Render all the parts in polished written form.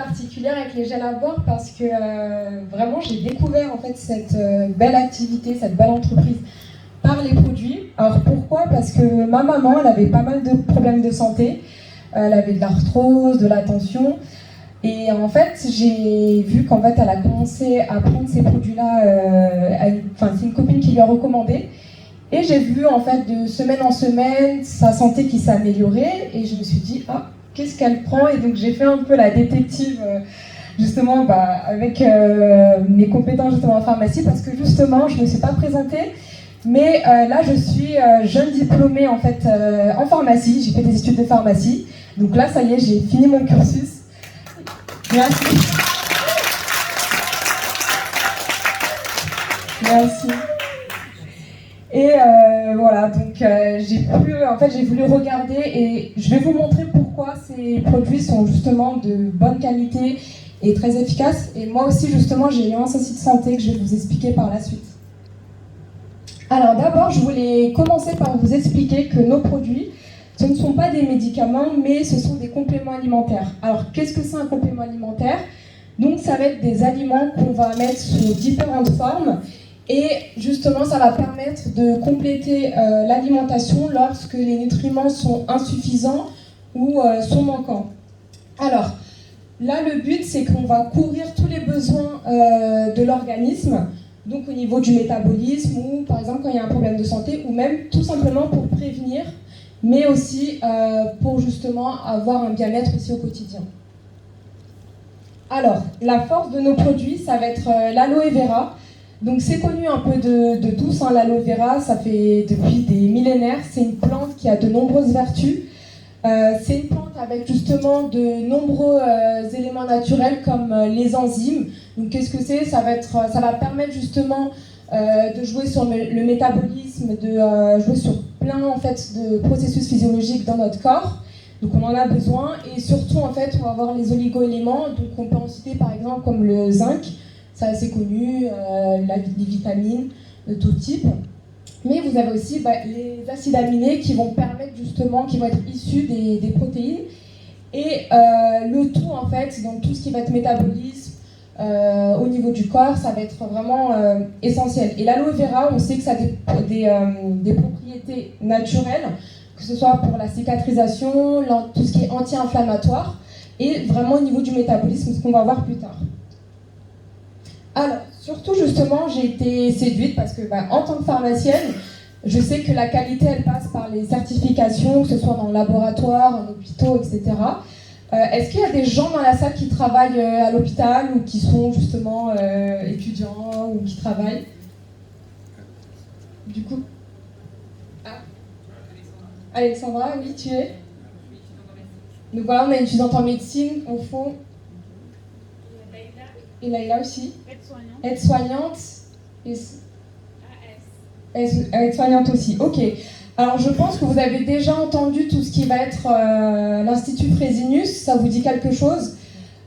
particulière avec les gels à boire parce que vraiment j'ai découvert en fait cette belle activité, cette belle entreprise par les produits. Alors pourquoi? Parce que ma maman, elle avait pas mal de problèmes de santé. Elle avait de l'arthrose, de la tension. Et en fait, j'ai vu qu'en fait, elle a commencé à prendre ces produits-là. C'est une copine qui lui a recommandé. Et j'ai vu en fait de semaine en semaine sa santé qui s'améliorait. Et je me suis dit, ah, qu'est-ce qu'elle prend? Et donc j'ai fait un peu la détective justement avec mes compétences justement en pharmacie parce que justement, je ne me suis pas présentée. Mais là, je suis jeune diplômée en fait en pharmacie. J'ai fait des études de pharmacie. Donc là, ça y est, j'ai fini mon cursus. Merci. Merci. Et voilà, donc j'ai voulu regarder et je vais vous montrer pourquoi ces produits sont justement de bonne qualité et très efficaces. Et moi aussi, justement, j'ai eu un souci de santé que je vais vous expliquer par la suite. Alors d'abord, je voulais commencer par vous expliquer que nos produits, ce ne sont pas des médicaments, mais ce sont des compléments alimentaires. Alors qu'est-ce que c'est un complément alimentaire? Donc ça va être des aliments qu'on va mettre sous différentes formes et justement ça va permettre de compléter l'alimentation lorsque les nutriments sont insuffisants ou sont manquants. Alors là le but c'est qu'on va couvrir tous les besoins de l'organisme. Donc au niveau du métabolisme ou par exemple quand il y a un problème de santé ou même tout simplement pour prévenir, mais aussi pour justement avoir un bien-être aussi au quotidien. Alors, la force de nos produits, ça va être l'aloe vera. Donc c'est connu un peu de tous, hein, l'aloe vera, ça fait depuis des millénaires. C'est une plante qui a de nombreuses vertus. C'est une plante avec justement de nombreux éléments naturels comme les enzymes. Donc qu'est-ce que c'est? Ça va permettre justement de jouer sur le métabolisme, de jouer sur plein en fait de processus physiologiques dans notre corps. Donc on en a besoin et surtout en fait on va avoir les oligo-éléments. Donc on peut en citer par exemple comme le zinc, c'est assez connu, les vitamines de tout type. Mais vous avez aussi les acides aminés qui vont permettre justement, qui vont être issus des protéines. Et le tout en fait, donc tout ce qui va être métabolisme au niveau du corps, ça va être vraiment essentiel. Et l'aloe vera, on sait que ça a des propriétés naturelles, que ce soit pour la cicatrisation, tout ce qui est anti-inflammatoire, et vraiment au niveau du métabolisme, ce qu'on va voir plus tard. Alors, surtout justement, j'ai été séduite parce que en tant que pharmacienne, je sais que la qualité, elle passe par les certifications, que ce soit dans le laboratoire, en hôpitaux, etc. Est-ce qu'il y a des gens dans la salle qui travaillent à l'hôpital ou qui sont justement étudiants ou qui travaillent? Du coup, Alexandra, oui, tu es? Donc voilà, on a une étudiante en médecine, au fond. Et Laïla aussi. Aide-soignante. Aide-soignante aussi, ok. Alors je pense que vous avez déjà entendu tout ce qui va être l'Institut Fresenius, ça vous dit quelque chose?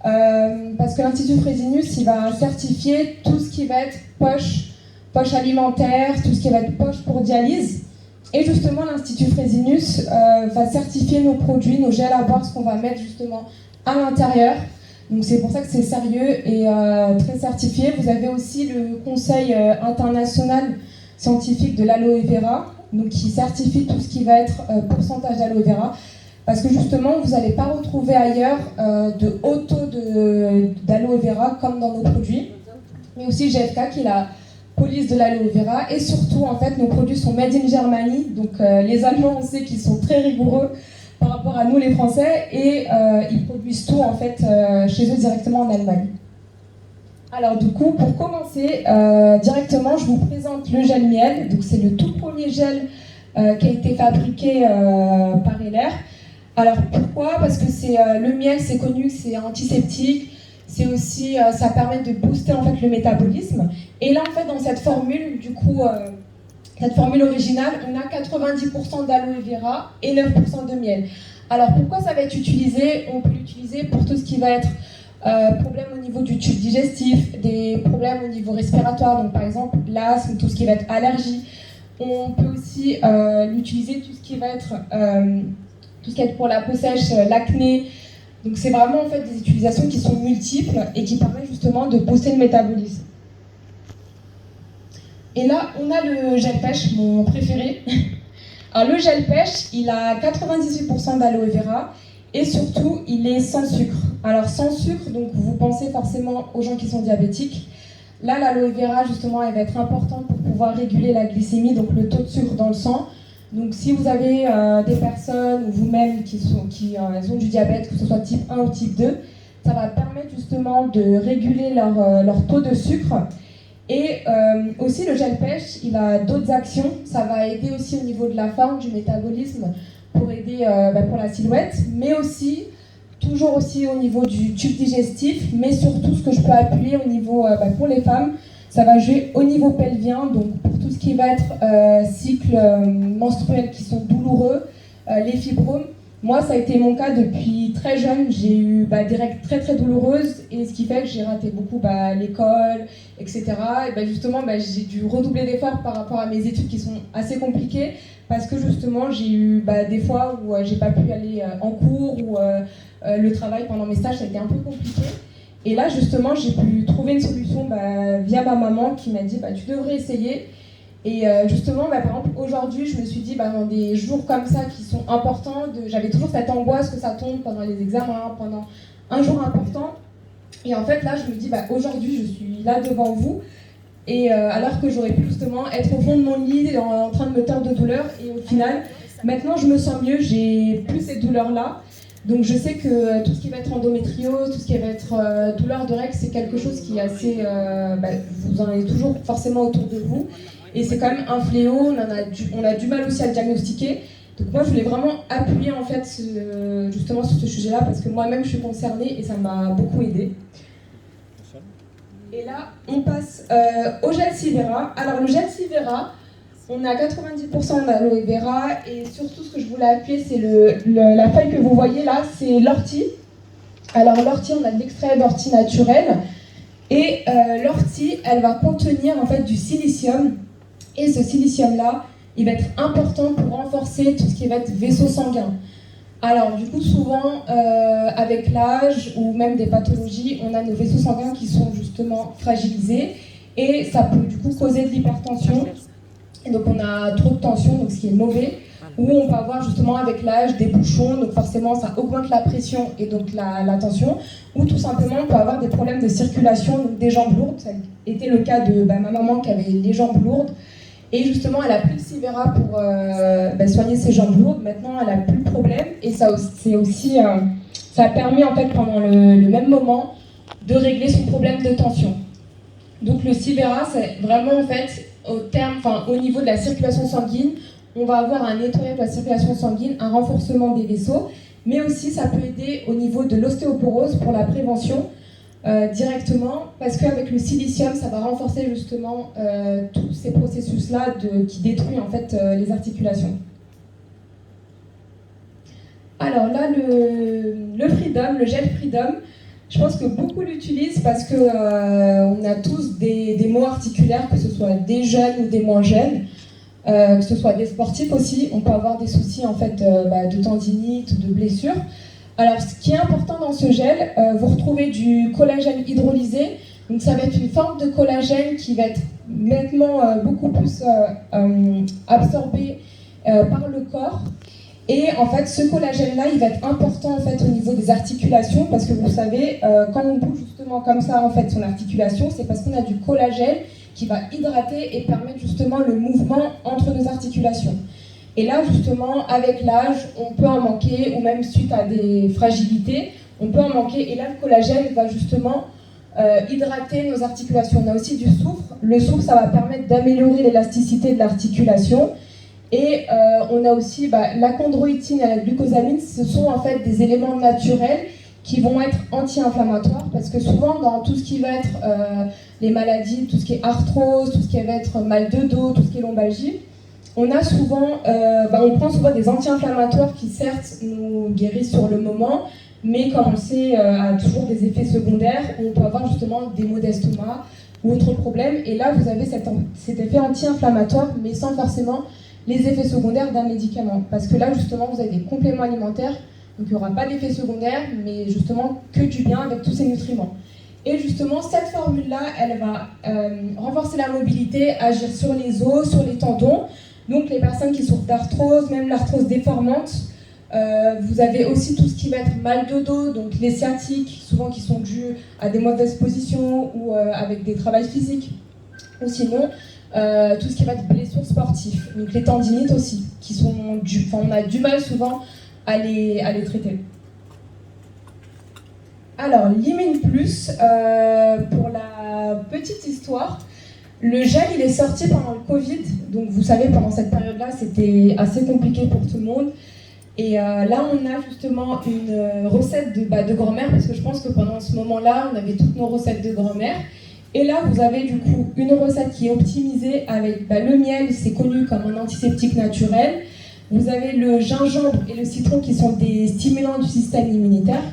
Parce que l'Institut Fresenius, il va certifier tout ce qui va être poche alimentaire, tout ce qui va être poche pour dialyse. Et justement, l'Institut Fresenius va certifier nos produits, nos gels à boire, ce qu'on va mettre justement à l'intérieur. Donc c'est pour ça que c'est sérieux et très certifié. Vous avez aussi le Conseil international scientifique de l'aloe vera, donc qui certifie tout ce qui va être pourcentage d'aloe vera. Parce que justement, vous n'allez pas retrouver ailleurs de haut taux d'aloe vera comme dans nos produits. Mais aussi GFK qui est la police de l'aloe vera. Et surtout, en fait, nos produits sont made in Germany. Donc les Allemands, on sait qu'ils sont très rigoureux par rapport à nous les Français et ils produisent tout en fait chez eux directement en Allemagne. Alors du coup, pour commencer, directement, je vous présente le gel miel. Donc c'est le tout premier gel qui a été fabriqué par Heller. Alors pourquoi? Parce que le miel, c'est connu, c'est antiseptique, c'est aussi, ça permet de booster en fait le métabolisme. Et là en fait dans cette formule, du coup, cette formule originale, on a 90% d'aloe vera et 9% de miel. Alors pourquoi ça va être utilisé? On peut l'utiliser pour tout ce qui va être problèmes au niveau du tube digestif, des problèmes au niveau respiratoire, donc par exemple l'asthme, tout ce qui va être allergie. On peut aussi l'utiliser tout ce qui va être pour la peau sèche, l'acné, Donc c'est vraiment en fait des utilisations qui sont multiples et qui permettent justement de booster le métabolisme. Et là, on a le gel pêche, mon préféré. Alors le gel pêche, il a 98% d'aloe vera et surtout, il est sans sucre. Alors sans sucre, donc vous pensez forcément aux gens qui sont diabétiques. Là, l'aloe vera, justement, elle va être importante pour pouvoir réguler la glycémie, donc le taux de sucre dans le sang. Donc si vous avez des personnes ou vous-même qui ont du diabète, que ce soit type 1 ou type 2, ça va permettre justement de réguler leur taux de sucre. Et aussi le gel pêche, il a d'autres actions. Ça va aider aussi au niveau de la forme, du métabolisme, pour aider pour la silhouette, mais aussi, toujours aussi au niveau du tube digestif, mais surtout ce que je peux appuyer au niveau, pour les femmes, ça va jouer au niveau pelvien, donc pour tout ce qui va être cycle menstruel qui sont douloureux, les fibromes. Moi, ça a été mon cas depuis très jeune. J'ai eu des règles très très douloureuses et ce qui fait que j'ai raté beaucoup l'école, etc. Et justement, j'ai dû redoubler d'efforts par rapport à mes études qui sont assez compliquées parce que justement, j'ai eu des fois où j'ai pas pu aller en cours ou le travail pendant mes stages, ça a été un peu compliqué. Et là, justement, j'ai pu trouver une solution via ma maman qui m'a dit tu devrais essayer. Et justement, par exemple, aujourd'hui, je me suis dit, dans des jours comme ça qui sont importants, j'avais toujours cette angoisse que ça tombe pendant les examens, pendant un jour important. Et en fait, là, je me dis, aujourd'hui, je suis là devant vous. Et alors que j'aurais pu justement être au fond de mon lit en train de me tordre de douleur. Et au final, maintenant, je me sens mieux, j'ai plus ces douleurs-là. Donc je sais que tout ce qui va être endométriose, tout ce qui va être douleur de règles, c'est quelque chose qui est assez... vous en avez toujours forcément autour de vous. Et c'est quand même un fléau, on a du mal aussi à le diagnostiquer. Donc moi, je voulais vraiment appuyer en fait justement sur ce sujet-là parce que moi-même, je suis concernée et ça m'a beaucoup aidée. Et là, on passe au gel Silvera. Alors le gel Silvera, on a 90% d'aloe vera et surtout ce que je voulais appuyer, c'est la feuille que vous voyez là, c'est l'ortie. Alors l'ortie, on a de l'extrait d'ortie naturel et l'ortie, elle va contenir en fait du silicium. Et ce silicium-là, il va être important pour renforcer tout ce qui va être vaisseau sanguin. Alors, du coup, souvent, avec l'âge ou même des pathologies, on a nos vaisseaux sanguins qui sont justement fragilisés et ça peut du coup causer de l'hypertension. Et donc, on a trop de tension, donc ce qui est mauvais, ou on peut avoir justement avec l'âge des bouchons, donc forcément ça augmente la pression et donc la tension, ou tout simplement on peut avoir des problèmes de circulation, donc des jambes lourdes. Ça a été le cas de ma maman qui avait les jambes lourdes. Et justement, elle a pris le Silvera pour soigner ses jambes lourdes. Maintenant, elle n'a plus de problème. Et ça a permis, en fait, pendant le même moment, de régler son problème de tension. Donc, le Silvera, c'est vraiment, en fait, au niveau de la circulation sanguine, on va avoir un nettoyage de la circulation sanguine, un renforcement des vaisseaux. Mais aussi, ça peut aider au niveau de l'ostéoporose pour la prévention. Directement, parce qu'avec le silicium, ça va renforcer justement tous ces processus-là qui détruisent en fait les articulations. Alors là, le Freedom, le gel Freedom, je pense que beaucoup l'utilisent parce que on a tous des maux articulaires, que ce soit des jeunes ou des moins jeunes, que ce soit des sportifs aussi. On peut avoir des soucis en fait de tendinite ou de blessures. Alors, ce qui est important dans ce gel, vous retrouvez du collagène hydrolysé. Donc, ça va être une forme de collagène qui va être nettement beaucoup plus absorbé par le corps. Et en fait, ce collagène-là, il va être important en fait au niveau des articulations parce que vous savez, quand on bouge justement comme ça en fait son articulation, c'est parce qu'on a du collagène qui va hydrater et permettre justement le mouvement entre nos articulations. Et là, justement, avec l'âge, on peut en manquer, ou même suite à des fragilités, on peut en manquer. Et là, le collagène va justement hydrater nos articulations. On a aussi du soufre. Le soufre, ça va permettre d'améliorer l'élasticité de l'articulation. Et on a aussi la chondroïtine et la glucosamine. Ce sont en fait des éléments naturels qui vont être anti-inflammatoires. Parce que souvent, dans tout ce qui va être les maladies, tout ce qui est arthrose, tout ce qui va être mal de dos, tout ce qui est lombalgie, on prend souvent des anti-inflammatoires qui certes nous guérissent sur le moment, mais comme on le sait, a toujours des effets secondaires où on peut avoir justement des maux d'estomac ou autres problèmes. Et là, vous avez cet effet anti-inflammatoire, mais sans forcément les effets secondaires d'un médicament. Parce que là, justement, vous avez des compléments alimentaires, Donc il n'y aura pas d'effet secondaire, mais justement que du bien avec tous ces nutriments. Et justement, cette formule-là, elle va renforcer la mobilité, agir sur les os, sur les tendons. Donc les personnes qui souffrent d'arthrose, même l'arthrose déformante, vous avez aussi tout ce qui va être mal de dos, donc les sciatiques, souvent qui sont dus à des mauvaises positions ou avec des travails physiques. Ou sinon, tout ce qui va être blessures sportives, donc les tendinites aussi, qui sont on a du mal souvent à les traiter. Alors, l'Immune Plus, pour la petite histoire, le gel il est sorti pendant le Covid, donc vous savez pendant cette période-là c'était assez compliqué pour tout le monde. Et là on a justement une recette de grand-mère, parce que je pense que pendant ce moment-là on avait toutes nos recettes de grand-mère. Et là vous avez du coup une recette qui est optimisée avec le miel, c'est connu comme un antiseptique naturel. Vous avez le gingembre et le citron qui sont des stimulants du système immunitaire.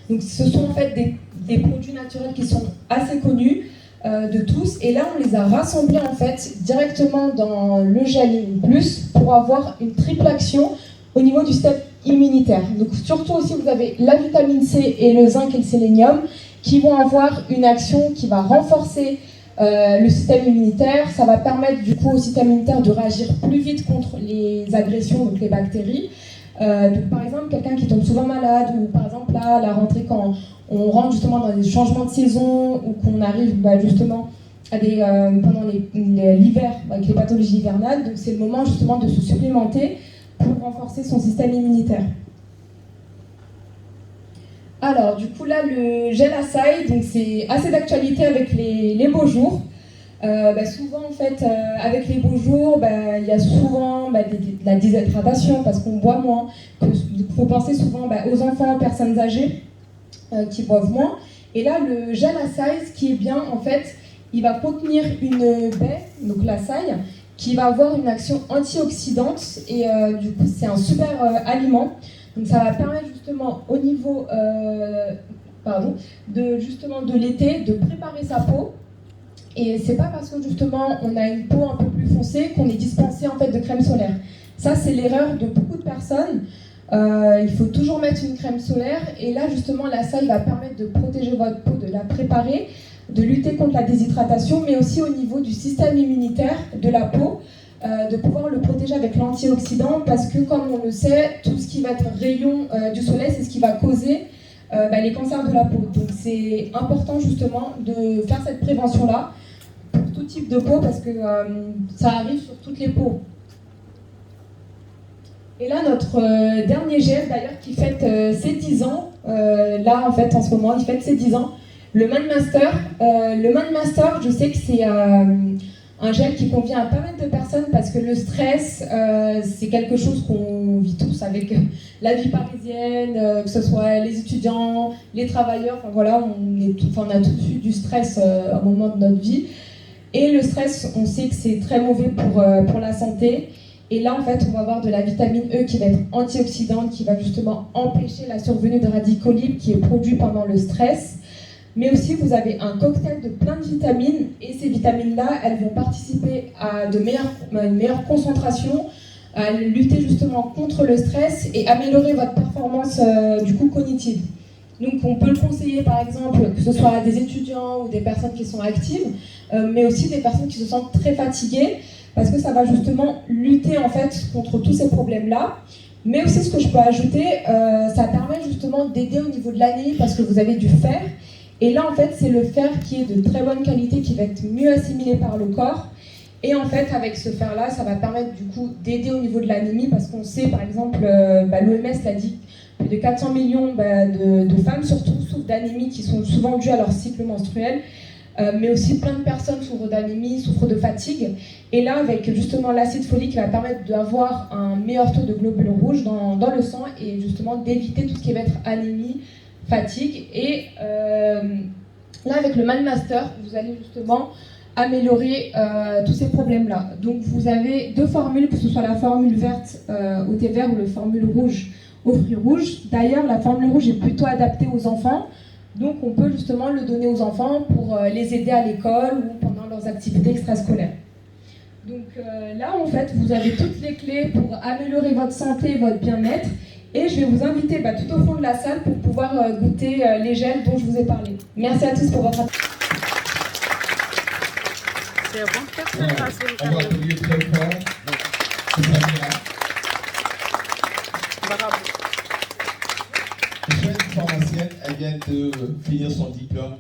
Donc ce sont en fait des produits naturels qui sont assez connus de tous. Et là, on les a rassemblés en fait directement dans le gel Immune Plus pour avoir une triple action au niveau du système immunitaire. Donc surtout aussi, vous avez la vitamine C et le zinc et le sélénium qui vont avoir une action qui va renforcer le système immunitaire. Ça va permettre du coup au système immunitaire de réagir plus vite contre les agressions, donc les bactéries. Donc, par exemple, quelqu'un qui tombe souvent malade, ou par exemple là, à la rentrée, quand on rentre justement dans des changements de saison, ou qu'on arrive justement à pendant l'hiver, avec les pathologies hivernales, donc c'est le moment justement de se supplémenter pour renforcer son système immunitaire. Alors, du coup, là, le gel açaï, donc c'est assez d'actualité avec les beaux jours. Souvent, en fait, avec les beaux jours, il y a souvent de la déshydratation parce qu'on boit moins. Il faut penser souvent aux enfants, aux personnes âgées qui boivent moins. Et là, le gel açaï, ce qui est bien, en fait, il va contenir une baie, donc l'açaï, qui va avoir une action antioxydante. Et du coup, c'est un super aliment. Donc ça va permettre justement au niveau de l'été de préparer sa peau. Et c'est pas parce que justement on a une peau un peu plus foncée qu'on est dispensé en fait de crème solaire. Ça c'est l'erreur de beaucoup de personnes. Il faut toujours mettre une crème solaire et là justement l'açaï va permettre de protéger votre peau, de la préparer, de lutter contre la déshydratation, mais aussi au niveau du système immunitaire de la peau, de pouvoir le protéger avec l'antioxydant parce que comme on le sait, tout ce qui va être rayon du soleil, c'est ce qui va causer les cancers de la peau. Donc c'est important justement de faire cette prévention-là pour tout type de peau parce que ça arrive sur toutes les peaux. Et là, notre dernier gel d'ailleurs qui fête ses 10 ans, là en fait en ce moment, il fête ses 10 ans, le Mindmaster. Le Mindmaster, je sais que c'est un gel qui convient à pas mal de personnes parce que le stress, c'est quelque chose qu'on vit tous avec la vie parisienne, que ce soit les étudiants, les travailleurs, enfin voilà, on a tous eu du stress à un moment de notre vie. Et le stress, on sait que c'est très mauvais pour la santé. Et là, en fait, on va avoir de la vitamine E qui va être antioxydante, qui va justement empêcher la survenue de radicaux libres qui est produit pendant le stress. Mais aussi, vous avez un cocktail de plein de vitamines, et ces vitamines-là, elles vont participer à une meilleure concentration, à lutter justement contre le stress et améliorer votre performance cognitive. Donc, on peut le conseiller, par exemple, que ce soit à des étudiants ou des personnes qui sont actives, mais aussi des personnes qui se sentent très fatiguées, parce que ça va justement lutter en fait contre tous ces problèmes-là. Mais aussi, ce que je peux ajouter, ça permet justement d'aider au niveau de l'anémie, parce que vous avez du fer. Et là, en fait, c'est le fer qui est de très bonne qualité, qui va être mieux assimilé par le corps. Et en fait, avec ce fer-là, ça va permettre du coup d'aider au niveau de l'anémie, parce qu'on sait, par exemple, l'OMS l'a dit, plus de 400 millions de femmes, surtout, souffrent d'anémie, qui sont souvent dues à leur cycle menstruel. Mais aussi plein de personnes souffrent d'anémie, souffrent de fatigue. Et là, avec justement l'acide folique, qui va permettre d'avoir un meilleur taux de globules rouges dans le sang et justement d'éviter tout ce qui va être anémie, fatigue. Et là, avec le Mindmaster, vous allez justement améliorer tous ces problèmes-là. Donc, vous avez deux formules, que ce soit la formule verte au thé vert ou la formule rouge aux fruits rouges. D'ailleurs, la formule rouge est plutôt adaptée aux enfants. Donc, on peut justement le donner aux enfants pour les aider à l'école ou pendant leurs activités extrascolaires. Donc là, en fait, vous avez toutes les clés pour améliorer votre santé et votre bien-être Et je vais vous inviter tout au fond de la salle pour pouvoir goûter les gels dont je vous ai parlé. Merci à tous pour votre attention. C'est bon, on va applaudir très fort pour Samira. Bravo. Je suis une pharmacienne, elle vient de finir son diplôme